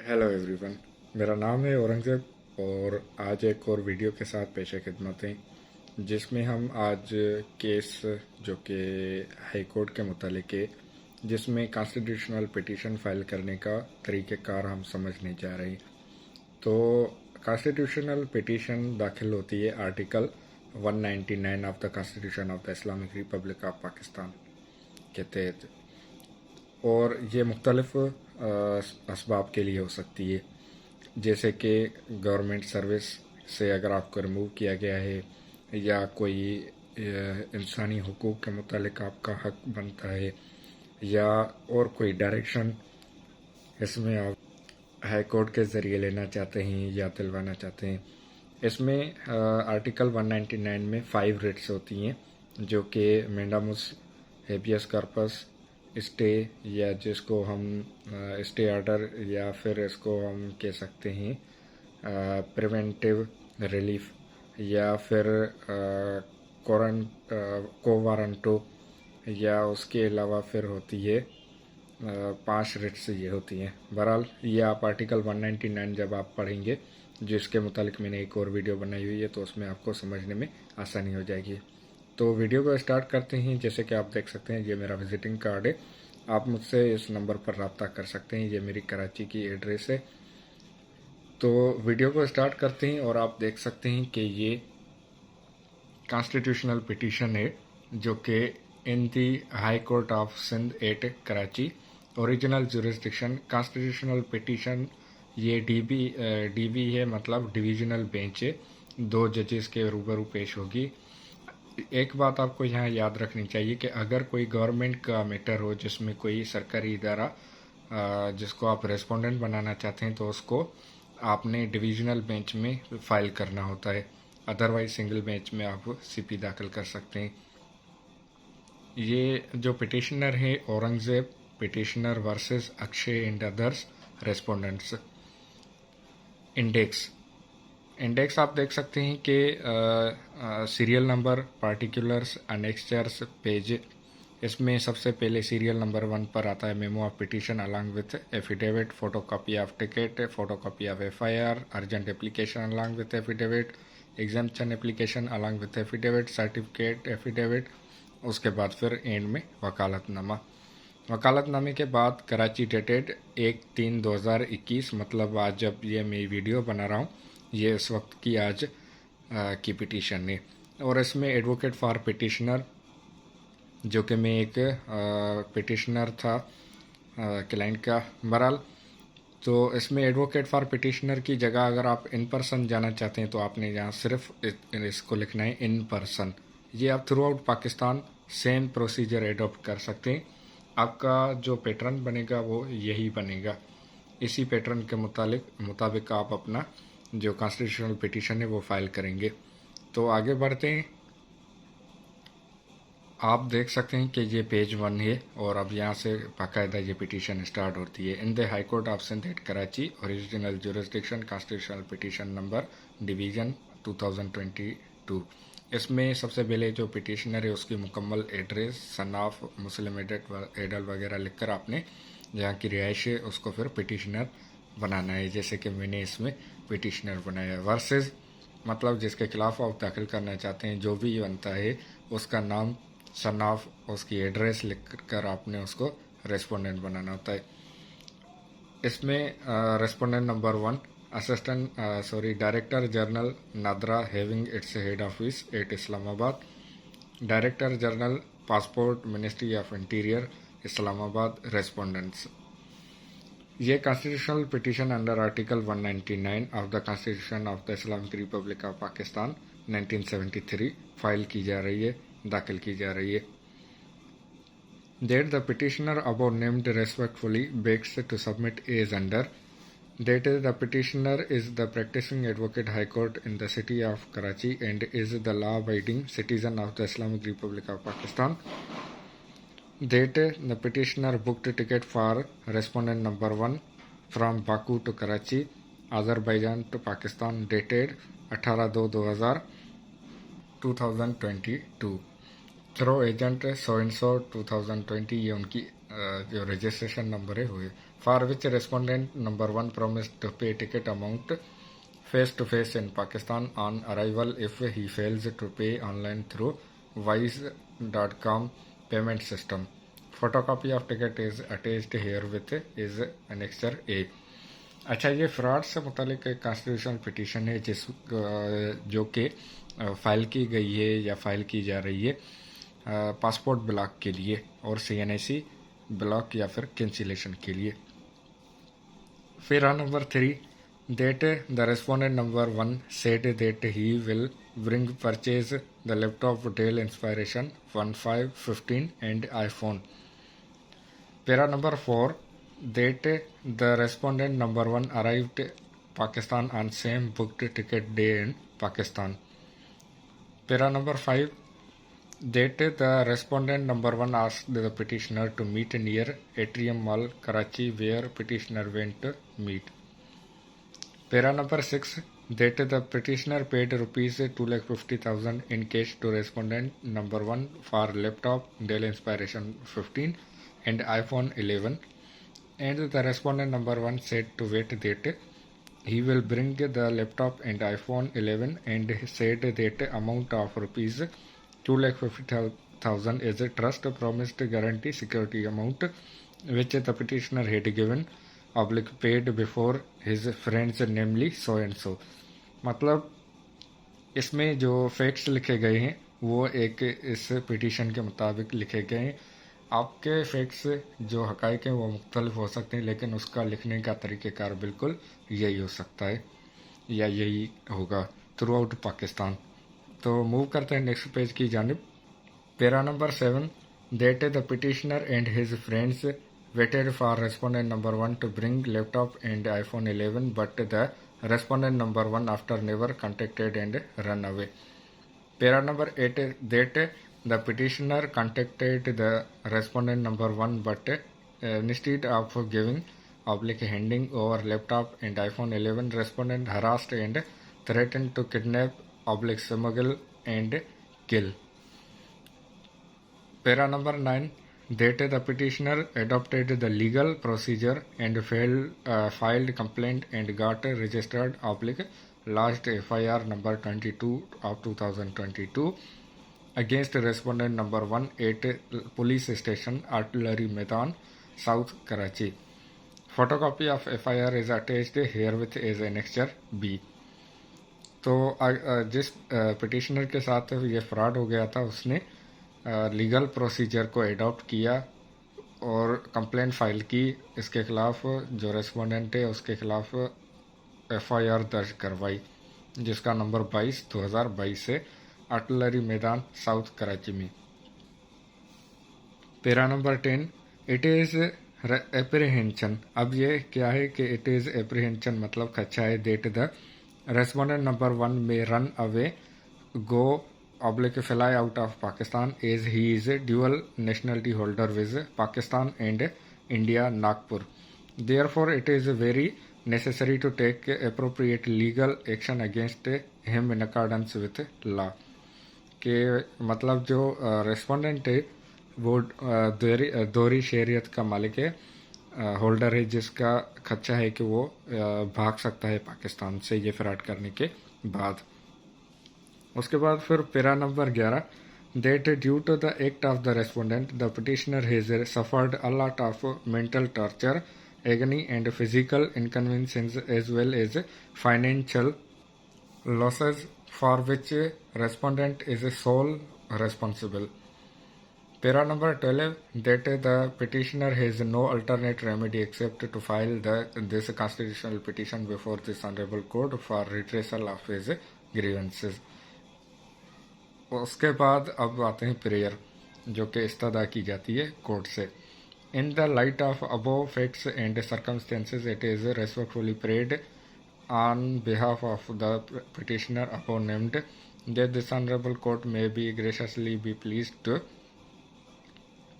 Hello everyone, मेरा नाम है औरंगज़ेब और आज एक और वीडियो के साथ पेश खिदमत हैं जिसमें हम आज केस जो कि हाई कोर्ट के मुतालिक है, जिसमें कॉन्स्टिट्यूशनल पिटीशन फाइल करने का तरीक़ेकार हम समझने जा रहे हैं। तो कॉन्स्टिट्यूशनल पिटीशन दाखिल होती है article 199 of the constitution of the Islamic republic of Pakistan के तहत, और ये मुख्तलिफ असबाब के लिए हो सकती है, जैसे कि गवर्नमेंट सर्विस से अगर आपको रिमूव किया गया है या कोई इंसानी हुकूक के मुतालिक आपका हक बनता है या और कोई डायरेक्शन इसमें आप हाई कोर्ट के ज़रिए लेना चाहते हैं या दिलवाना चाहते हैं। इसमें आर्टिकल 199 में 5 रिट्स होती हैं जो कि मेंडामुस, हेबियस कॉर्पस, स्टे या जिसको हम स्टे ऑर्डर या फिर इसको हम कह सकते हैं प्रिवेंटिव रिलीफ या फिर कोवारंटो, या उसके अलावा फिर होती है 5 रिट्स ये होती हैं। बहरहाल ये आप आर्टिकल 199 जब आप पढ़ेंगे, जिसके मुतालिक मैंने एक और वीडियो बनाई हुई है, तो उसमें आपको समझने में आसानी हो जाएगी। तो वीडियो को स्टार्ट करते हैं। जैसे कि आप देख सकते हैं, ये मेरा विजिटिंग कार्ड है। आप मुझसे इस नंबर पर रब्ता कर सकते हैं। ये मेरी कराची की एड्रेस है। तो वीडियो को स्टार्ट करते हैं और आप देख सकते हैं कि ये कॉन्स्टिट्यूशनल पिटीशन है जो कि in the high court of Sindh at Karachi, original jurisdiction constitutional petition. ये डीबी है, मतलब डिविजनल बेंच है, 2 जजेस के रूबरू पेश होगी। एक बात आपको यहाँ याद रखनी चाहिए कि अगर कोई गवर्नमेंट का मैटर हो जिसमें कोई सरकारी इदारा जिसको आप रेस्पोंडेंट बनाना चाहते हैं, तो उसको आपने डिविजनल बेंच में फाइल करना होता है। अदरवाइज सिंगल बेंच में आप सीपी दाखिल कर सकते हैं। ये जो पिटिशनर है Aurangzeb, petitioner versus Akshay and others respondents. Index आप देख सकते हैं कि सीरियल नंबर, पार्टिकुलर्स, अनेक्चर्स, पेज। इसमें सबसे पहले सीरियल नंबर 1 पर आता है memo of petition along with affidavit, photocopy of ticket, photocopy of FIR, urgent application along with affidavit, exemption application along with affidavit, certificate affidavit. उसके बाद फिर एंड में वकालतनामा। वकालतनामे के बाद कराची डेटेड 1/3/2021, मतलब आज जब ये मैं वीडियो बना रहा हूँ, ये इस वक्त की आज की पिटीशन है। और इसमें एडवोकेट फॉर पिटिशनर, जो कि मैं एक पिटिशनर था क्लाइंट का। बहरहाल तो इसमें एडवोकेट फॉर पिटिशनर की जगह अगर आप इन पर्सन जाना चाहते हैं तो आपने यहाँ सिर्फ इसको लिखना है इन पर्सन। ये आप through out Pakistan same procedure adopt कर सकते हैं। आपका जो पैटर्न बनेगा वो यही बनेगा। इसी पैटर्न के मुताबिक आप अपना जो कॉन्स्टिट्यूशनल पिटीशन है वो फाइल करेंगे। तो आगे बढ़ते हैं। आप देख सकते हैं कि ये पेज 1 है और अब यहाँ से बाकायदा ये पिटीशन स्टार्ट होती है। In the high court of Sindh at Karachi, original jurisdiction constitutional petition number division 2022। इसमें सबसे पहले जो पिटिशनर है उसकी मुकम्मल एड्रेस, सन ऑफ, मुस्लिम एडल वगैरह लिखकर आपने जहाँ की रिहाइश है उसको फिर पिटिशनर बनाना है। जैसे कि मैंने इसमें पिटिशनर बनाया है। वर्सेस मतलब जिसके खिलाफ आप दाखिल करना चाहते हैं, जो भी बनता है उसका नाम, सन ऑफ, उसकी एड्रेस लिख कर आपने उसको रेस्पोंडेंट बनाना होता है। इसमें respondent number 1 director general NADRA having its head office at Islamabad, director general passport ministry of interior Islamabad, respondents. ये constitutional petition under article 199 of the constitution of the Islamic republic of Pakistan 1973 file की जा रही है, दाखिल की जा रही है। That the petitioner above named respectfully begs to submit is under. That the petitioner is the practicing advocate High Court in the city of Karachi and is the law-abiding citizen of the Islamic Republic of Pakistan. That the petitioner booked a ticket for respondent number 1 from Baku to Karachi, Azerbaijan to Pakistan, dated 18/2/2022 through agent so and so 2020। ये उनकी जो registration number है वो है। for which respondent number 1 promised to pay ticket amount face to face in Pakistan on arrival if he fails to pay online through Wise.com payment system. Photocopy of ticket is attached here with is annexure A. अच्छा, ये fraud से मुतालिक एक constitutional petition है जो कि file की गई है या फाइल की जा रही है पासपोर्ट ब्लॉक के लिए और CNAC ब्लॉक या फिर कैंसिलेशन के लिए। फिर number 3 that the respondent number 1 said that he will bring purchase the laptop Dell Inspiration 1515 and iPhone. Para number 4 that the respondent number 1 arrived Pakistan on same booked ticket day in Pakistan. Para number 5 that the respondent number 1 asked the petitioner to meet near Atrium Mall, Karachi, where petitioner went to meet. Para number 6 that the petitioner paid rupees 2,50,000 in cash to respondent number 1 for laptop Dell Inspiration 15 and iPhone 11, and the respondent number 1 said to wait that he will bring the laptop and iPhone 11 and said that amount of rupees 2,50,000 is a trust promised guarantee security amount which the petitioner had given paid before his friends namely so and so. मतलब इसमें जो facts लिखे गए हैं वो एक इस petition के मुताबिक लिखे गए हैं। आपके फैक्ट्स जो हकाइक हैं वो मुख्तलिफ हो सकते हैं, लेकिन उसका लिखने का तरीक़ेकार बिल्कुल यही हो सकता है या यही होगा थ्रू आउट पाकिस्तान। तो मूव करते हैं नेक्स्ट पेज की जानिब। Para number 7 that the petitioner and his friends waited for respondent number 1 to bring laptop and iPhone 11, but the respondent number 1 after never contacted and run away. Para number 8 that the petitioner contacted the respondent number 1, but instead of giving handing over laptop and iPhone 11, respondent harassed and threatened to kidnap smuggle and kill. Para number 9 that the petitioner adopted the legal procedure and filed complaint and got registered lodged FIR number 22 of 2022 against respondent number 1 at police station Artillery Maidan, South Karachi. Photocopy of FIR is attached herewith as annexure B. तो जिस petitioner के साथ ये fraud हो गया था उसने legal procedure को एडॉप्ट किया और कंप्लेंट फाइल की। इसके खिलाफ जो रेस्पोंडेंट है उसके खिलाफ FIR दर्ज करवाई जिसका नंबर 22/2022 से आर्टिलरी मैदान साउथ कराची में। Para number 10 it is apprehension. अब ये क्या है कि इट इज़ एप्रीहेंशन मतलब खदशा है that the respondent number 1 may run away, go fly out of Pakistan as he is a dual nationality holder with Pakistan and India, Nagpur. Therefore, it is very necessary to take appropriate legal action against him in accordance with law. के मतलब जो respondent है वो दोहरी शहरियत का मालिक है, holder है, जिसका खदशा है कि वो भाग सकता है पाकिस्तान से ये फ्रॉड करने के बाद। उसके बाद फिर para number 11 that due to the act of the respondent the petitioner has suffered a lot of mental torture, agony and physical inconvenience as well as financial losses for which respondent is sole responsible. Para number 12 that the petitioner has no alternate remedy except to file this constitutional petition before this honorable court for redressal of his grievances. उसके बाद अब आते हैं prayer जो कि इस्तदा की जाती है कोर्ट से। In the light of above facts and circumstances, it is respectfully prayed on behalf of the petitioner upon named that this honorable court may be graciously be pleased to।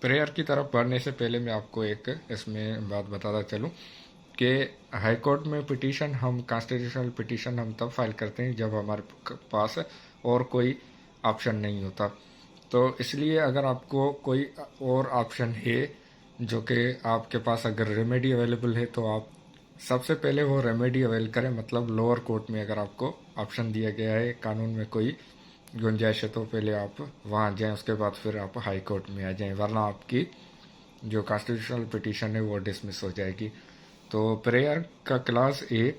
Prayer की तरफ बढ़ने से पहले मैं आपको एक इसमें बात बताता चलूँ कि हाई कोर्ट में पिटीशन हम कॉन्स्टिट्यूशनल पिटीशन हम तब फाइल करते हैं जब हमारे पास और कोई ऑप्शन नहीं होता। तो इसलिए अगर आपको कोई और ऑप्शन है जो कि आपके पास अगर रेमेडी अवेलेबल है तो आप सबसे पहले वो रेमेडी अवेल करें। मतलब लोअर कोर्ट में अगर आपको ऑप्शन दिया गया है, कानून में कोई गुंजाइश है, तो पहले आप वहाँ जाएं, उसके बाद फिर आप हाई कोर्ट में आ जाएं, वरना आपकी जो कॉन्स्टिट्यूशनल पिटीशन है वो डिसमिस हो जाएगी। तो प्रेयर का class A,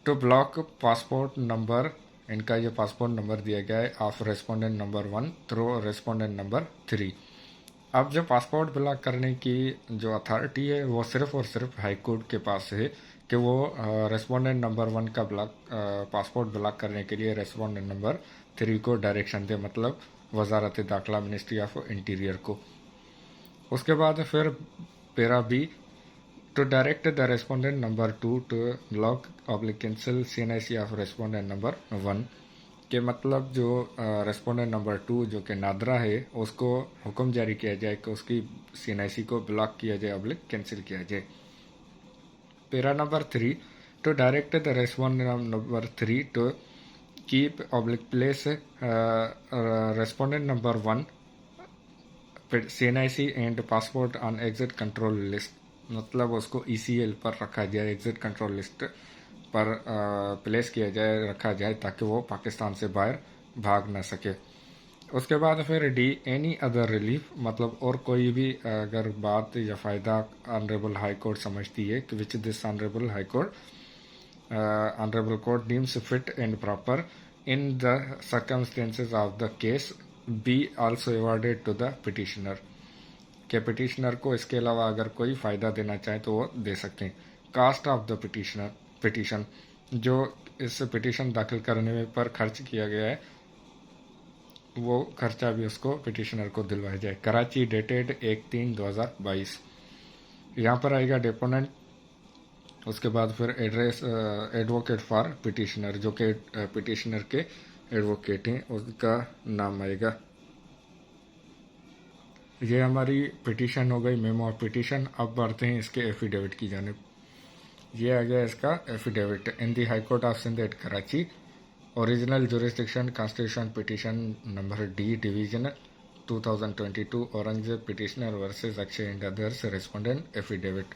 to block passport number, इनका ये पासपोर्ट नंबर दिया गया है of respondent number 1 through respondent number 3। अब जो पासपोर्ट ब्लॉक करने की जो अथॉरिटी है वो सिर्फ और सिर्फ हाई कोर्ट के पास है कि वो रेस्पोंडेंट नंबर 1 का पासपोर्ट ब्लॉक करने के लिए रेस्पोंडेंट नंबर 3 को डायरेक्शन दे, मतलब वजारत दाखिला, मिनिस्ट्री ऑफ इंटीरियर को। उसके बाद फिर para B, to direct the respondent number 2 to block oblique cancel CNIC of respondent number 1 के मतलब जो रेस्पोंडेंट नंबर 2 जो कि नादरा है, उसको हुक्म जारी किया जाए कि उसकी CNIC को ब्लॉक किया जाए, ऑब्लिक कैंसिल किया जाए। Para number 3, to direct the respondent number 3 to keep oblique place respondent number 1 CNIC and passport on exit control list, मतलब उसको ECL पर रखा जाए, एग्जिट कंट्रोल लिस्ट पर प्लेस किया जाए, रखा जाए, ताकि वो पाकिस्तान से बाहर भाग ना सके। उसके बाद फिर डी, एनी अदर रिलीफ, मतलब और कोई भी अगर बात या फ़ायदा ऑनरेबल हाई कोर्ट समझती है कि which this honourable high court honourable court deems fit and proper in the circumstances of the case, be also awarded to the petitioner, के पिटिशनर को इसके अलावा अगर कोई फ़ायदा देना चाहे तो वो दे सकते हैं। कास्ट ऑफ द पिटिशन, जो इस पिटिशन दाखिल करने में पर खर्च किया गया है वो खर्चा भी उसको पिटिशनर को दिलवाया जाए। कराची, डेटेड 1/3/2022। यहाँ पर आएगा डेपोनेंट, उसके बाद फिर एड्रेस एडवोकेट फॉर पिटिशनर, जो कि पिटिशनर के एडवोकेट हैं, उसका नाम आएगा। ये हमारी पिटिशन हो गई, मेमो ऑफ पिटिशन। अब बढ़ते हैं इसके एफिडेविट की जानिब। ये आ गया इसका affidavit. In the high court of Sindh at Karachi, original jurisdiction constitution petition number D division 2022, Aurangzeb petitioner versus Akshay and others, respondent affidavit.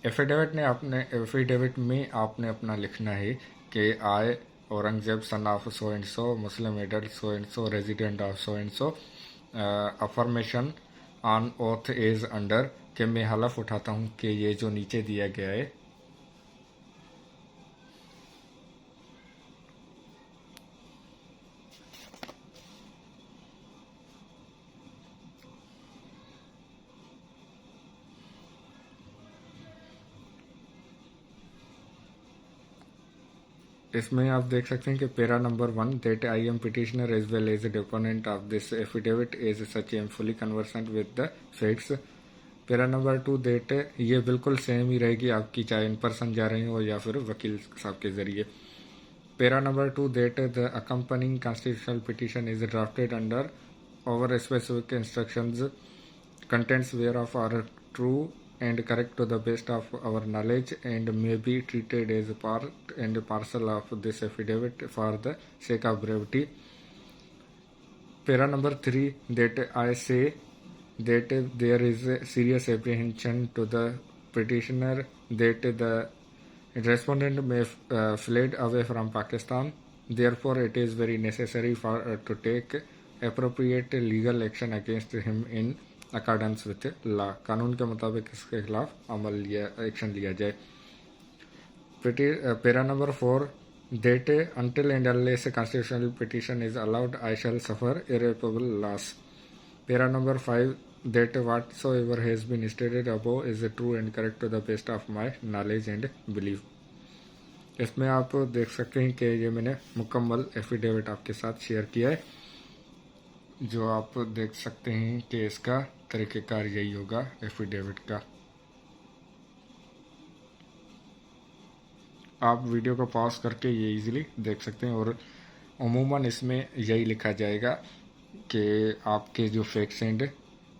Affidavit में आपने अपना लिखना है कि I Aurangzeb son of so and so, Muslim adult so and so, resident of so and so, affirmation on oath as under, कि मैं हलफ उठाता हूँ कि ये जो नीचे दिया गया है इसमें आप देख सकते हैं कि para number 1, that I am petitioner as well as a deponent of this affidavit as such am fully conversant with the facts. Para number 2, that ये बिल्कुल सेम ही रहेगी आपकी, चाहे इन पर्सन जा रही हो या फिर वकील साहब के जरिए। Para number 2, that the accompanying constitutional petition is drafted under over specific instructions, contents whereof are true and correct to the best of our knowledge and may be treated as part and parcel of this affidavit for the sake of brevity. Para number 3, that I say that there is a serious apprehension to the petitioner that the respondent may fled away from Pakistan. Therefore, it is very necessary for to take appropriate legal action against him in accordance with law, कानून के मुताबिक इसके खिलाफ अमल या action लिया जाए। Para नंबर 4, that until and unless a constitutional petition is allowed I shall suffer irreparable loss. Para number 5, that whatsoever has been stated above is true and correct to the best of my knowledge and belief. इसमें आप देख सकते हैं कि ये मैंने मुकम्मल affidavit आपके साथ शेयर किया है, जो आप देख सकते हैं कि इसका तरीक़ेकार यही होगा एफिडेविट का। आप वीडियो को पॉज करके ये इजीली देख सकते हैं, और अमूमन इसमें यही लिखा जाएगा कि आपके जो फैक्ट्स एंड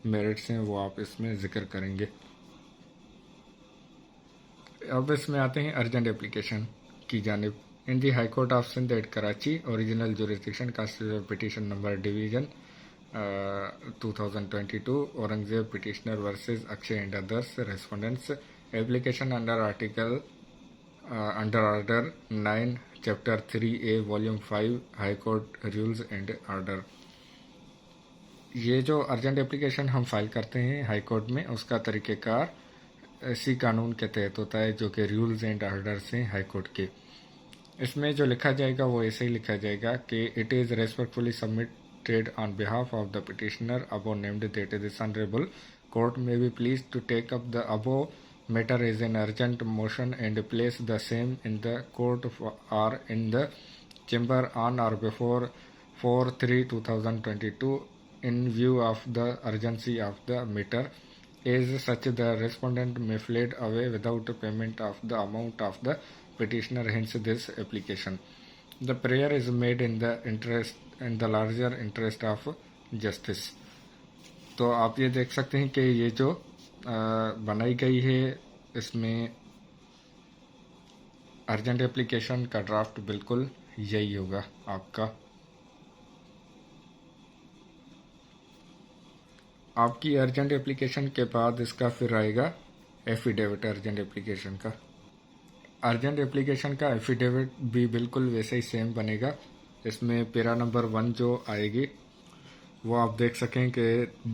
मेरिट्स हैं वो आप इसमें ज़िक्र करेंगे। अब इसमें आते हैं अर्जेंट एप्लीकेशन की जानिब। In the high court of Sindh at Karachi, original jurisdiction constitutional petition number division 2022 Aurangzeb petitioner versus Akshay and others respondents application under article under order 9 chapter 3A volume 5 High Court rules and order। ये जो urgent application हम file करते हैं high court में उसका तरीक़ेकार इसी कानून के तहत होता है जो कि रूल्स एंड ऑर्डर्स हैं हाई कोर्ट के। इसमें जो लिखा जाएगा वो ऐसे ही लिखा जाएगा कि it is respectfully submitted on behalf of the petitioner above named that this honourable court may be please to take up the above matter is an urgent motion and place the same in the court or in the chamber on or before 4/3/2022 in view of the urgency of the matter as such the respondent may fled away without payment of the amount of the petitioner hence this application the prayer is made in the larger interest of justice। तो आप ये देख सकते हैं कि ये जो बनाई गई है इसमें अर्जेंट एप्लीकेशन का ड्राफ्ट बिल्कुल यही होगा आपका। आपकी अर्जेंट एप्लीकेशन के बाद इसका फिर आएगा एफिडेविट अर्जेंट एप्लीकेशन का। अर्जेंट एप्लीकेशन का एफिडेविट भी बिल्कुल वैसे ही सेम बनेगा। इसमें पैरा नंबर 1 जो आएगी वो आप देख सकें कि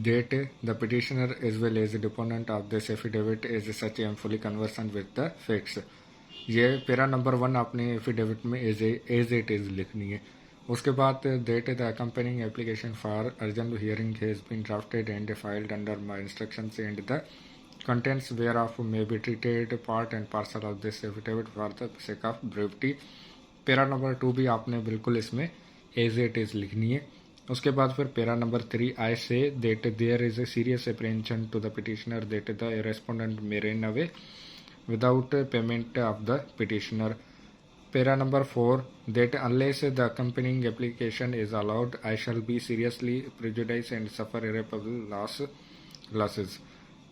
that the petitioner as well as deponent of this affidavit as such am fully conversant with the facts. ये पैरा नंबर 1 आपने एफिडेविट में एज इट इज़ लिखनी है। उसके बाद date the accompanying application for urgent hearing has been drafted and filed under my instructions and the contents whereof may be treated part and parcel of this affidavit for the sake of brevity। Para number 2 भी आपने बिल्कुल इसमें as it is लिखनी है। उसके बाद फिर para number 3 I say that there is a serious apprehension to the petitioner that the respondent may run away without payment of the petitioner। पैरा नंबर 4 that unless the accompanying application is allowed I shall be seriously prejudiced and suffer irreparable losses।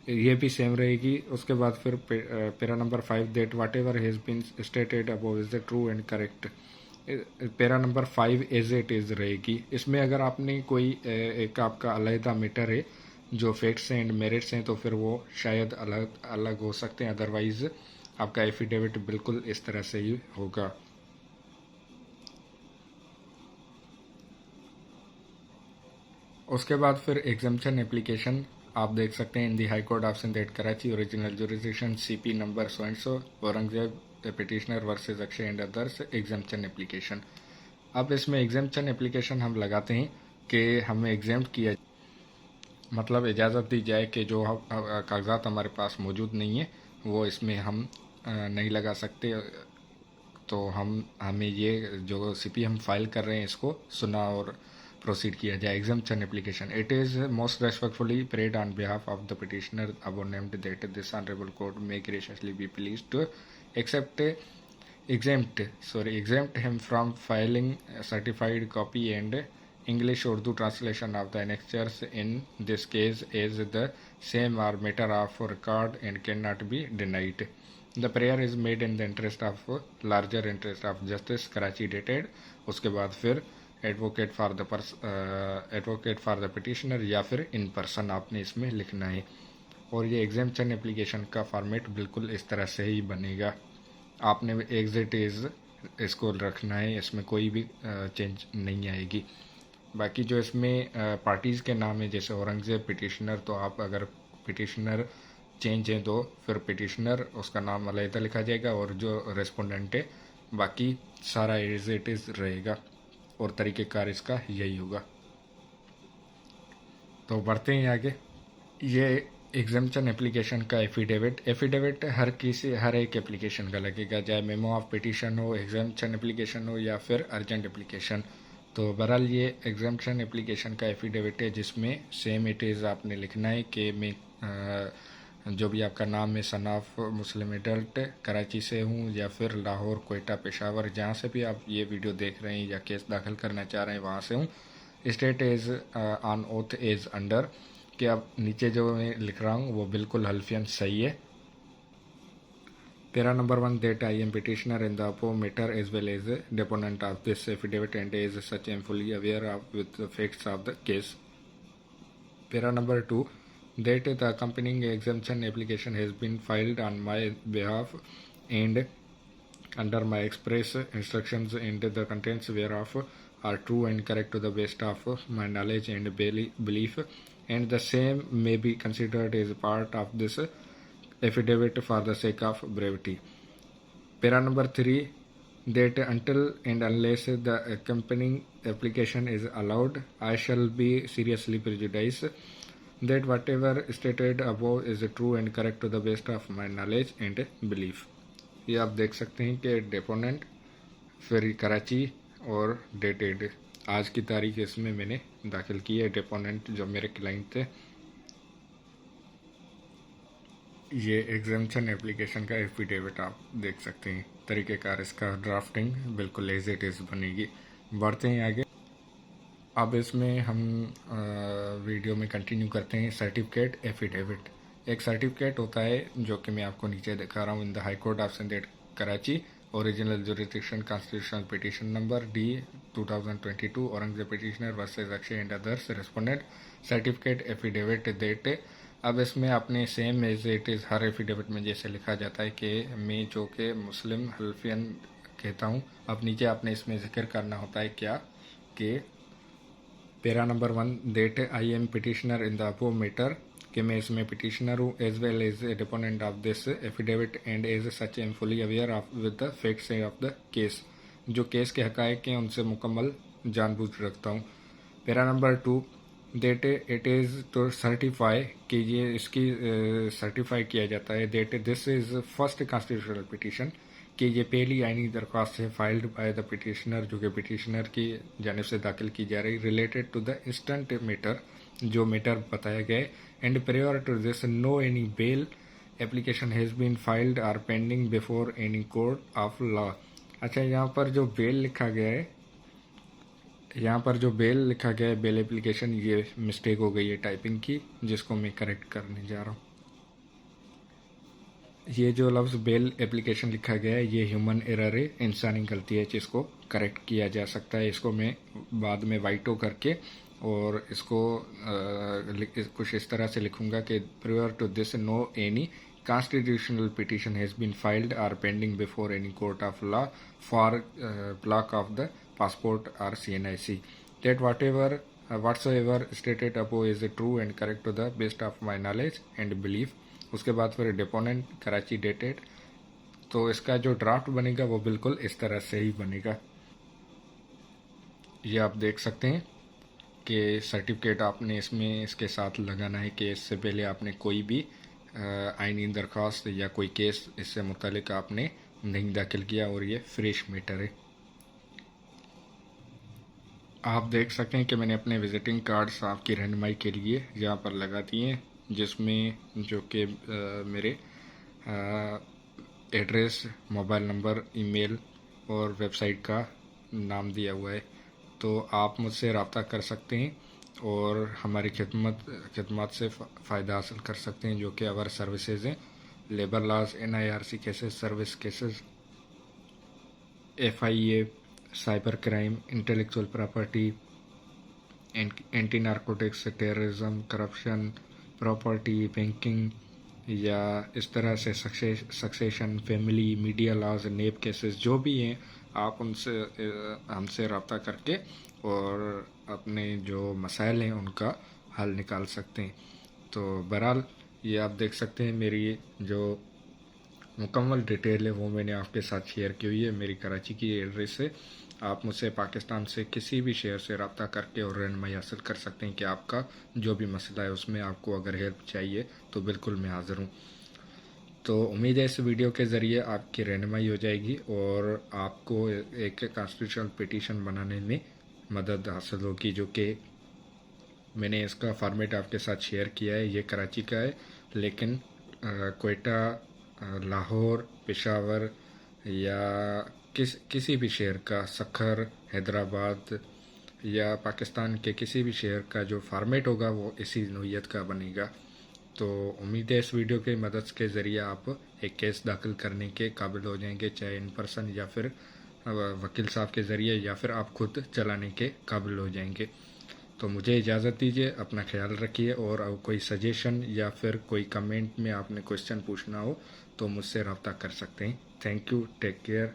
ये भी same रहेगी। उसके बाद फिर para number 5 that whatever has been stated above is the true and correct। Para number 5 as it is रहेगी। इसमें अगर आपने कोई एक आपका अलहदा मैटर है जो फैक्ट्स एंड मेरिट्स हैं तो फिर वो शायद अलग अलग हो सकते हैं, अदरवाइज आपका एफिडेविट बिल्कुल इस तरह से ही होगा। उसके बाद फिर एग्जाम्पशन एप्लीकेशन आप देख सकते हैं in the high court of Sindh at Karachi original jurisdiction CP number so and so Aurangzeb petitioner versus Akshay and others exemption application. अब इसमें एग्जाम्पशन एप्लीकेशन हम लगाते हैं कि हमें एग्जाम्प्ट किया मतलब इजाज़त दी जाए कि जो कागजात हमारे पास मौजूद नहीं है वो इसमें हम नहीं लगा सकते। तो हमें ये जो CP हम फाइल कर रहे हैं इसको सुना और प्रोसीड किया जाए। Exemption application it is most respectfully prayed on behalf of the petitioner above named that this honourable court may graciously be pleased to exempt him from filing a certified copy and English Urdu translation of the annexures in this case as the same are matter of record and cannot be denied। The prayer is made in the interest of larger interest of justice Karachi dated। उसके बाद फिर advocate for the petitioner या फिर in person आपने इसमें लिखना है। और ये एग्जाम्पशन एप्लीकेशन का फॉर्मेट बिल्कुल इस तरह से ही बनेगा। आपने एग्जिट इज़ इसको रखना है, इसमें कोई भी चेंज नहीं आएगी। बाकी जो इसमें पार्टीज़ के नाम है जैसे औरंगजेब पिटिशनर, तो आप अगर पिटिशनर चेंज है तो फिर पिटिशनर उसका नाम अलग लिखा जाएगा और जो रेस्पोंडेंट है बाकी सारा एज इट इज़ रहेगा और तरीक़ेकार इसका यही होगा। तो बढ़ते हैं आगे। ये एग्जाम्पशन एप्लीकेशन का एफिडेविट हर एक एप्लीकेशन का लगेगा, चाहे मेमो ऑफ पिटिशन हो, एग्जाम्पशन एप्लीकेशन हो या फिर अर्जेंट एप्लीकेशन। तो बहरहाल ये एग्जाम्पशन एप्लीकेशन का एफिडेविट है जिसमें सेम इट इज़ आपने लिखना है कि मैं जो भी आपका नाम है son of Muslim adult Karachi से हूँ या फिर लाहौर, कोयटा, पेशावर, जहाँ से भी आप ये वीडियो देख रहे हैं या केस दाखिल करना चाह रहे हैं वहाँ से हूँ। State is on oath is under कि अब नीचे जो मैं लिख रहा हूँ वो बिल्कुल हल्फियन सही है। Para number 1 that I am petitioner in the above matter as well as deponent of this affidavit and as such am fully aware of with the facts of the case. Para number 2, that the accompanying exemption application has been filed on my behalf and under my express instructions, and the contents whereof are true and correct to the best of my knowledge and belief, and the same may be considered as part of this affidavit for the sake of brevity. Para number 3, that until and unless the accompanying application is allowed, I shall be seriously prejudiced that whatever stated above is true and correct to the best of my knowledge and belief. ये आप देख सकते हैं कि deponent फिर कराची और dated आज की तारीख इसमें मैंने दाखिल की है। डेपोनेंट जो मेरे क्लाइंट थे, ये एग्जामिशन एप्लीकेशन का एफिडेविट आप देख सकते हैं। तरीक़ेकार इसका ड्राफ्टिंग बिल्कुल एज इट इज़ बनेगी। बढ़ते हैं आगे। अब इसमें हम वीडियो में कंटिन्यू करते हैं। सर्टिफिकेट एफिडेविट एक सर्टिफिकेट होता है जो कि मैं आपको नीचे दिखा रहा हूँ। In the high court of Sindh Karachi, original jurisdiction constitutional petition number D 2022, Aurangzeb petitioner versus Akshay and others, respondent certificate affidavit date. अब इसमें आपने सेम एज इट इज़ हर एफिडेविट में जैसे लिखा जाता है कि मैं जो कि मुस्लिम हल्फियन कहता हूँ, अब नीचे आपने इसमें जिक्र करना होता है क्या कि para number 1, that I am petitioner in the above matter, कि मैं इसमें पिटिशनर हूँ as well as a deponent of this affidavit and as such am fully aware of with the facts of the case, जो case के हक़ाइक़ हैं उनसे मुकम्मल जानबूझ रखता हूँ। Para number 2, that it is to certify, कि ये इसकी सर्टिफाई किया जाता है that this is first constitutional petition, कि ये पहली आइनी दरख्वास्त है फाइल्ड बाय द पिटिशनर, जो कि पिटिशनर की जानिब से दाखिल की जा रही, related to the instant matter, जो मैटर बताया गया है, and prior to this no any bail application has been filed or pending before any court of law. अच्छा, यहाँ पर जो बेल लिखा गया है, यहाँ पर जो बेल लिखा गया है, बेल एप्लीकेशन, ये मिस्टेक हो गई है टाइपिंग की, जिसको मैं करेक्ट करने जा रहा हूँ। ये जो लफ्ज़ बेल एप्लीकेशन लिखा गया है, ये ह्यूमन एरर है, इंसानी गलती है, जिसको करेक्ट किया जा सकता है। इसको मैं बाद में वाइटो करके और इसको कुछ इस तरह से लिखूंगा कि prior to this no any constitutional petition has been filed or pending before any court of law for block of the passport or CNIC, that whatsoever stated above is true and correct to the best of my knowledge and belief। उसके बाद फिर deponent Karachi dated, तो इसका जो draft बनेगा वो बिल्कुल इस तरह से ही बनेगा। ये आप देख सकते हैं कि सर्टिफिकेट आपने इसमें इसके साथ लगाना है कि इससे पहले आपने कोई भी आइनी दरख्वास्त या कोई केस इससे मुतालिक आपने नहीं दाखिल किया और ये फ्रेश मैटर है। आप देख सकते हैं कि मैंने अपने विजिटिंग कार्ड्स आपकी रहनुमाई के लिए यहाँ पर लगा दिए हैं, जिसमें जो कि मेरे एड्रेस, मोबाइल नंबर, ईमेल और वेबसाइट का नाम दिया हुआ है। तो आप मुझसे रब्ता कर सकते हैं और हमारी खिदमत से फ़ायदा हासिल कर सकते हैं, जो कि अवर सर्विसेज हैं, labour laws, NIRC cases, service cases, FIA, cyber crime, intellectual property, anti narcotics, terrorism, corruption, property, banking, या इस तरह से succession, family, media laws, NAB cases, जो भी हैं, आप उनसे हमसे रब्ता करके और अपने जो मसाइल हैं उनका हल निकाल सकते हैं। तो बहरहाल ये आप देख सकते हैं, मेरी जो मुकम्मल डिटेल है वो मैंने आपके साथ शेयर की हुई है। मेरी कराची की एड्रेस है। आप मुझसे पाकिस्तान से किसी भी शहर से रब्ता करके और रहनुमाई हासिल कर सकते हैं कि आपका जो भी मसला है उसमें आपको अगर हेल्प चाहिए तो बिल्कुल मैं हाज़िर हूँ। तो उम्मीद है इस वीडियो के ज़रिए आपकी रहनुमाई हो जाएगी और आपको एक कॉन्स्टिट्यूशनल पिटीशन बनाने में मदद हासिल होगी, जो कि मैंने इसका फॉर्मेट आपके साथ शेयर किया है। ये कराची का है, लेकिन कोयटा, लाहौर, पेशावर या किसी भी शहर का, सखर, हैदराबाद या पाकिस्तान के किसी भी शहर का जो फॉर्मेट होगा वो इसी नोयत का बनेगा। तो उम्मीद है इस वीडियो की मदद के ज़रिए आप एक केस दाखिल करने के काबिल हो जाएंगे, चाहे इन पर्सन या फिर वकील साहब के ज़रिए, या फिर आप खुद चलाने के काबिल हो जाएंगे। तो मुझे इजाज़त दीजिए, अपना ख्याल रखिए और कोई सजेशन या फिर कोई कमेंट में आपने क्वेश्चन पूछना हो तो मुझसे रब्ता कर सकते हैं। Thank you, take care.